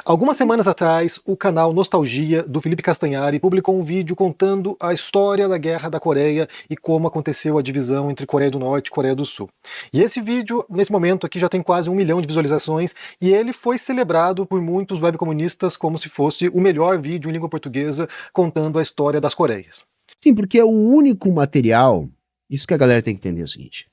Algumas semanas atrás, o canal Nostalgia, do Felipe Castanhari, publicou um vídeo contando a história da Guerra da Coreia e como aconteceu a divisão entre Coreia do Norte e Coreia do Sul. E esse vídeo, nesse momento aqui, já tem quase 1 milhão de visualizações e ele foi celebrado por muitos webcomunistas como se fosse o melhor vídeo em língua portuguesa contando a história das Coreias. Sim, porque é o único material, isso que a galera tem que entender é o seguinte,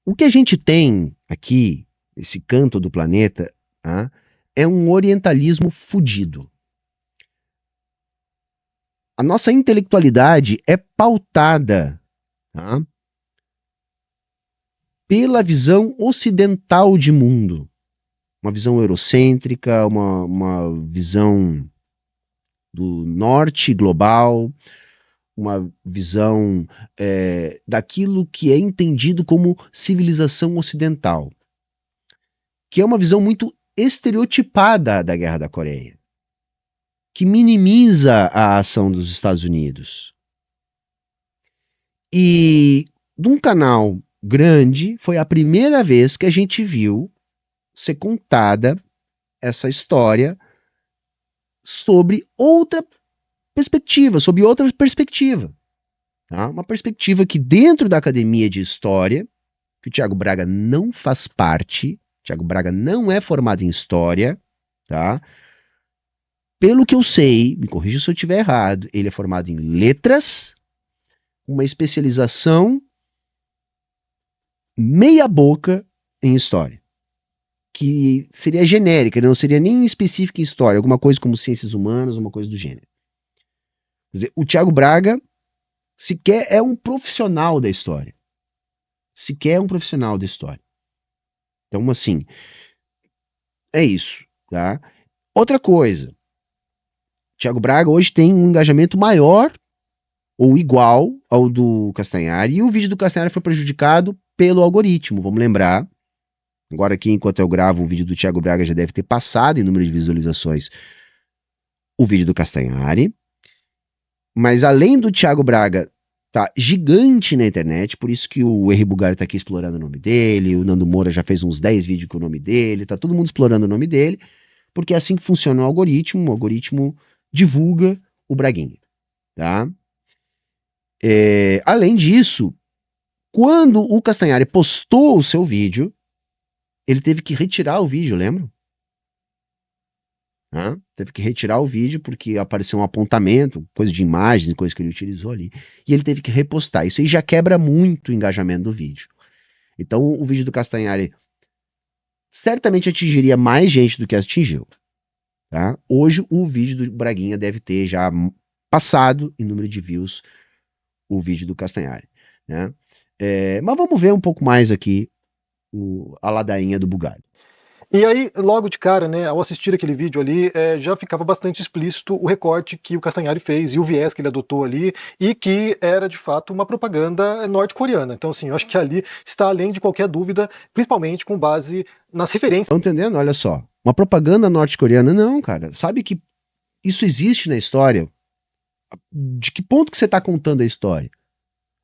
o que a gente tem aqui, esse canto do planeta, tá, é um orientalismo fudido. A nossa intelectualidade é pautada, tá, pela visão ocidental de mundo. Uma visão eurocêntrica, uma visão do norte global, uma visão daquilo que é entendido como civilização ocidental, que é uma visão muito estereotipada da Guerra da Coreia, que minimiza a ação dos Estados Unidos. E num canal grande, foi a primeira vez que a gente viu ser contada essa história sobre outra perspectiva, tá? Uma perspectiva que dentro da academia de história, que o Thiago Braga não faz parte, Thiago Braga não é formado em história, tá? Pelo que eu sei, me corrija se eu estiver errado, ele é formado em letras, uma especialização meia boca em história, que seria genérica, não seria nem específica em história, alguma coisa como ciências humanas, uma coisa do gênero. Quer dizer, o Thiago Braga sequer é um profissional da história. Sequer é um profissional da história. Então, assim, é isso, tá? Outra coisa, Thiago Braga hoje tem um engajamento maior ou igual ao do Castanhari, e o vídeo do Castanhari foi prejudicado pelo algoritmo, vamos lembrar. Agora aqui, enquanto eu gravo, o vídeo do Thiago Braga já deve ter passado em número de visualizações o vídeo do Castanhari. Mas além do Thiago Braga tá gigante na internet, por isso que o Henri Bugalho tá aqui explorando o nome dele, o Nando Moura já fez uns 10 vídeos com o nome dele, tá todo mundo explorando o nome dele, porque é assim que funciona o algoritmo divulga o Braguinha, tá? Além disso, quando o Castanhari postou o seu vídeo, ele teve que retirar o vídeo, lembra? Teve que retirar o vídeo porque apareceu um apontamento, coisa de imagem, coisa que ele utilizou ali, e ele teve que repostar. Isso aí já quebra muito o engajamento do vídeo. Então o vídeo do Castanhari certamente atingiria mais gente do que atingiu. Tá? Hoje o vídeo do Braguinha deve ter já passado em número de views o vídeo do Castanhari, né? Mas vamos ver um pouco mais aqui a ladainha do Bugalho. E aí, logo de cara, né, ao assistir aquele vídeo ali, já ficava bastante explícito o recorte que o Castanhari fez e o viés que ele adotou ali, e que era de fato uma propaganda norte-coreana. Então, assim, eu acho que ali está além de qualquer dúvida, principalmente com base nas referências. Estão entendendo? Olha só. Uma propaganda norte-coreana, não, cara. Sabe que isso existe na história? De que ponto que você está contando a história?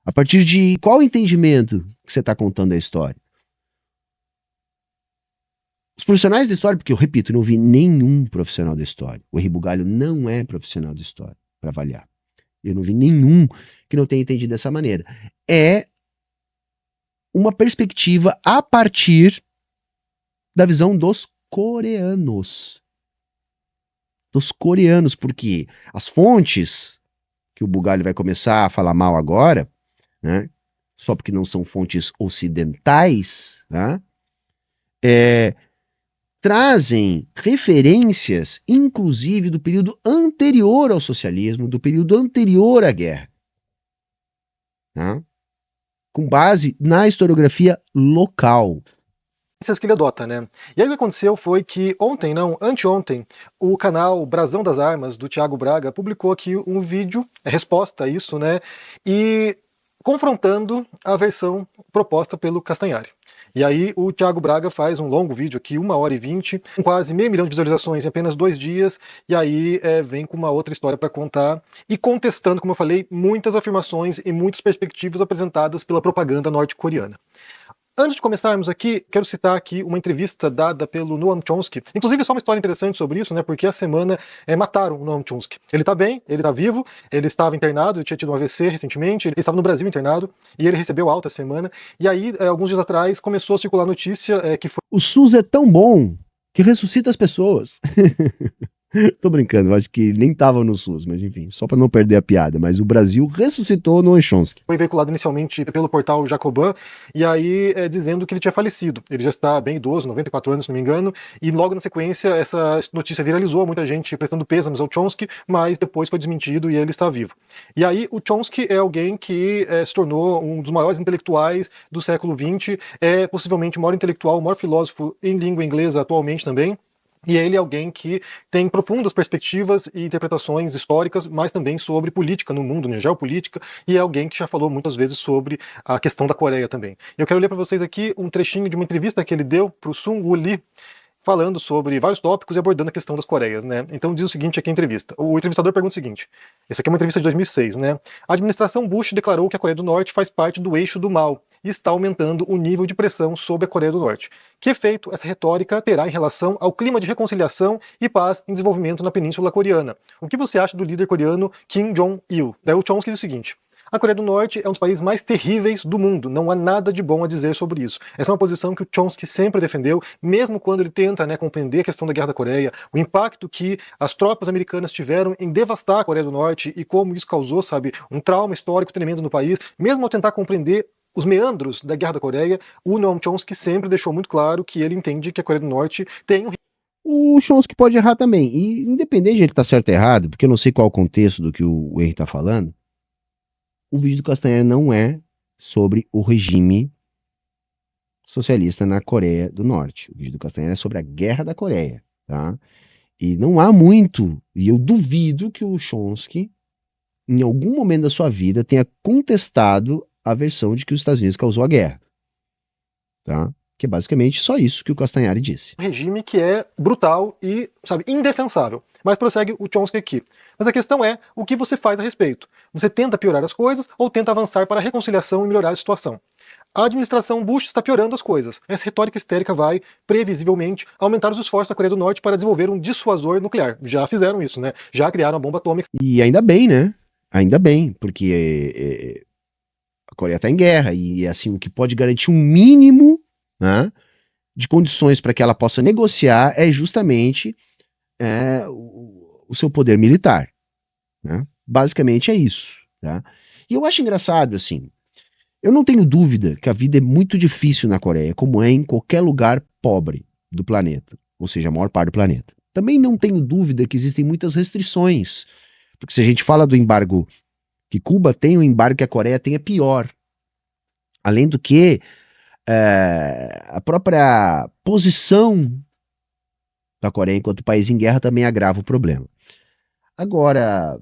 A partir de qual entendimento que você está contando a história? Os profissionais da história, porque eu repito, não vi nenhum profissional da história. O Henri Bugalho não é profissional da história, para avaliar. Eu não vi nenhum que não tenha entendido dessa maneira. É uma perspectiva a partir da visão dos coreanos. Dos coreanos, porque as fontes que o Bugalho vai começar a falar mal agora, né, só porque não são fontes ocidentais, né, trazem referências, inclusive, do período anterior ao socialismo, do período anterior à guerra, tá? Com base na historiografia local. Que ele adota, né? E aí o que aconteceu foi que anteontem, o canal Brasão das Armas, do Thiago Braga, publicou aqui um vídeo, resposta a isso, né? E confrontando a versão proposta pelo Castanhari. E aí o Thiago Braga faz um longo vídeo aqui, 1h20, com quase 500 mil de visualizações em apenas 2 dias, e aí vem com uma outra história para contar, e contestando, como eu falei, muitas afirmações e muitas perspectivas apresentadas pela propaganda norte-coreana. Antes de começarmos aqui, quero citar aqui uma entrevista dada pelo Noam Chomsky. Inclusive, só uma história interessante sobre isso, né? Porque a semana mataram o Noam Chomsky. Ele tá bem, ele tá vivo, ele estava internado, ele tinha tido um AVC recentemente, ele estava no Brasil internado, e ele recebeu alta essa semana. E aí, alguns dias atrás, começou a circular a notícia que foi... O SUS é tão bom que ressuscita as pessoas. Tô brincando, eu acho que nem tava no SUS, mas enfim, só para não perder a piada. Mas o Brasil ressuscitou Noam Chomsky. Foi veiculado inicialmente pelo portal Jacobin, e aí dizendo que ele tinha falecido. Ele já está bem idoso, 94 anos, se não me engano, e logo na sequência essa notícia viralizou, muita gente prestando pêsames ao Chomsky, mas depois foi desmentido e ele está vivo. E aí o Chomsky é alguém que se tornou um dos maiores intelectuais do século XX, é possivelmente o maior intelectual, o maior filósofo em língua inglesa atualmente também. E ele é alguém que tem profundas perspectivas e interpretações históricas, mas também sobre política no mundo, né, geopolítica, e é alguém que já falou muitas vezes sobre a questão da Coreia também. Eu quero ler para vocês aqui um trechinho de uma entrevista que ele deu para o Sung Woo Lee, falando sobre vários tópicos e abordando a questão das Coreias, né? Então diz o seguinte aqui em entrevista. O entrevistador pergunta o seguinte, isso aqui é uma entrevista de 2006, né? A administração Bush declarou que a Coreia do Norte faz parte do eixo do mal e está aumentando o nível de pressão sobre a Coreia do Norte. Que efeito essa retórica terá em relação ao clima de reconciliação e paz em desenvolvimento na Península Coreana? O que você acha do líder coreano Kim Jong-il? Daí o Chomsky diz o seguinte: a Coreia do Norte é um dos países mais terríveis do mundo, não há nada de bom a dizer sobre isso. Essa é uma posição que o Chomsky sempre defendeu, mesmo quando ele tenta compreender a questão da Guerra da Coreia, o impacto que as tropas americanas tiveram em devastar a Coreia do Norte e como isso causou, sabe, um trauma histórico tremendo no país, mesmo ao tentar compreender os meandros da Guerra da Coreia, o Noam Chomsky sempre deixou muito claro que ele entende que a Coreia do Norte tem um... O Chomsky pode errar também, e independente de ele estar certo ou errado, porque eu não sei qual é o contexto do que o Henry está falando, o vídeo do Castanheira não é sobre o regime socialista na Coreia do Norte. O vídeo do Castanheira é sobre a Guerra da Coreia, tá? E não há muito, e eu duvido que o Chomsky, em algum momento da sua vida, tenha contestado a versão de que os Estados Unidos causou a guerra, tá? Que é basicamente só isso que o Castanhari disse. Um regime que é brutal e, sabe, indefensável. Mas prossegue o Chomsky aqui. Mas a questão é o que você faz a respeito. Você tenta piorar as coisas ou tenta avançar para a reconciliação e melhorar a situação? A administração Bush está piorando as coisas. Essa retórica histérica vai, previsivelmente, aumentar os esforços da Coreia do Norte para desenvolver um dissuasor nuclear. Já fizeram isso, né? Já criaram a bomba atômica. E ainda bem, né? Ainda bem, porque a Coreia está em guerra e assim, o que pode garantir um mínimo, né, de condições para que ela possa negociar é justamente o seu poder militar, né? Basicamente é isso, tá? E eu acho engraçado, assim, eu não tenho dúvida que a vida é muito difícil na Coreia, como é em qualquer lugar pobre do planeta, ou seja, a maior parte do planeta. Também não tenho dúvida que existem muitas restrições, porque se a gente fala do embargo que Cuba tem, o embargo que a Coreia tem é pior. Além do que, a própria posição da Coreia enquanto país em guerra também agrava o problema. Agora,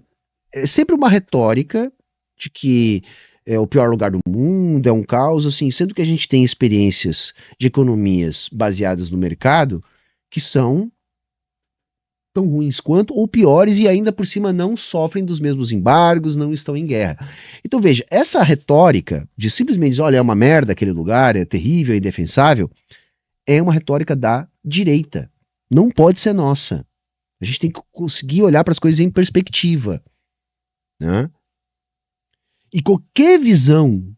é sempre uma retórica de que é o pior lugar do mundo, é um caos, assim, sendo que a gente tem experiências de economias baseadas no mercado que são tão ruins quanto, ou piores, e ainda por cima não sofrem dos mesmos embargos, não estão em guerra. Então veja, essa retórica de simplesmente dizer, olha, é uma merda aquele lugar, é terrível, é indefensável, é uma retórica da direita. Não pode ser nossa. A gente tem que conseguir olhar para as coisas em perspectiva, né? E qualquer visão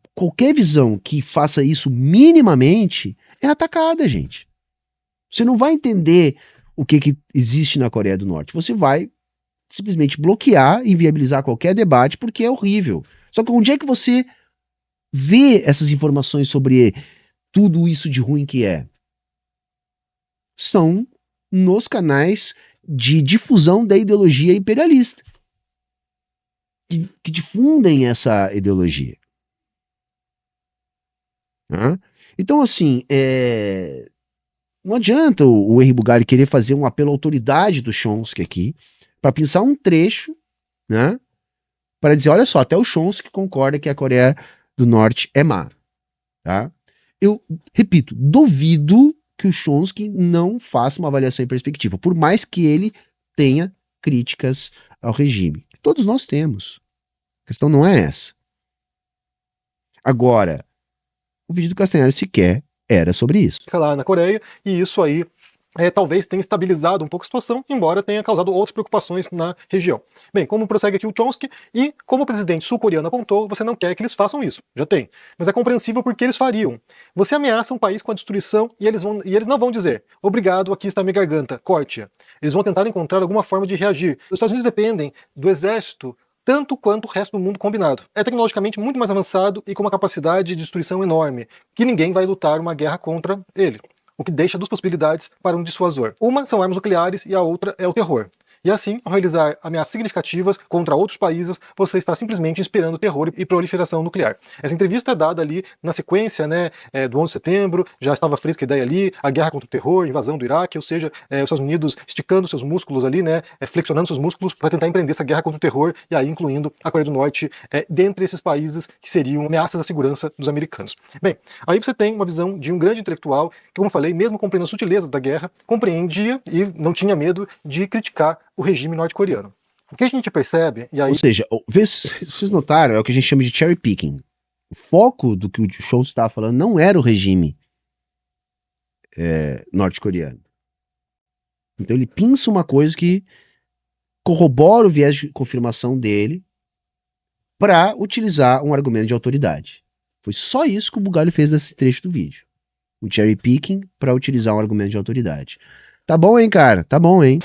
que faça isso minimamente é atacada, gente. Você não vai entender o que existe na Coreia do Norte. Você vai simplesmente bloquear, inviabilizar qualquer debate, porque é horrível. Só que onde é que você vê essas informações sobre tudo isso de ruim que é? São nos canais de difusão da ideologia imperialista, que difundem essa ideologia. Né? Então, assim, não adianta o Henry Bugalho querer fazer um apelo à autoridade do Chomsky aqui, para pensar um trecho, né, para dizer, olha só, até o Chomsky concorda que a Coreia do Norte é má. Tá? Eu repito, duvido que o Chomsky não faça uma avaliação em perspectiva, por mais que ele tenha críticas ao regime. Todos nós temos. A questão não é essa. Agora, O vídeo do Castanhari sequer era sobre isso. Lá na Coreia, e isso aí talvez tenha estabilizado um pouco a situação, embora tenha causado outras preocupações na região. Bem, como prossegue aqui o Chomsky, e como o presidente sul-coreano apontou, você não quer que eles façam isso, já tem. Mas é compreensível porque eles fariam. Você ameaça um país com a destruição e eles não vão dizer, obrigado, aqui está minha garganta, corte-a. Eles vão tentar encontrar alguma forma de reagir. Os Estados Unidos dependem do exército tanto quanto o resto do mundo combinado. É tecnologicamente muito mais avançado e com uma capacidade de destruição enorme, que ninguém vai lutar uma guerra contra ele. O que deixa duas possibilidades para um dissuasor. Uma são armas nucleares e a outra é o terror. E assim, ao realizar ameaças significativas contra outros países, você está simplesmente inspirando terror e proliferação nuclear. Essa entrevista é dada ali na sequência, né, do 11 de setembro, já estava fresca a ideia ali, a guerra contra o terror, invasão do Iraque, ou seja, os Estados Unidos esticando seus músculos ali, né, flexionando seus músculos para tentar empreender essa guerra contra o terror, e aí incluindo a Coreia do Norte dentre esses países que seriam ameaças à segurança dos americanos. Bem, aí você tem uma visão de um grande intelectual que, como eu falei, mesmo compreendendo as sutilezas da guerra, compreendia e não tinha medo de criticar o regime norte-coreano. O que a gente percebe, e aí... Ou seja, vocês notaram, é o que a gente chama de cherry picking. O foco do que o Schultz estava falando não era o regime norte-coreano. Então ele pinça uma coisa que corrobora o viés de confirmação dele para utilizar um argumento de autoridade. Foi só isso que o Bugalho fez nesse trecho do vídeo. Um cherry picking para utilizar um argumento de autoridade. Tá bom, hein, cara? Tá bom, hein?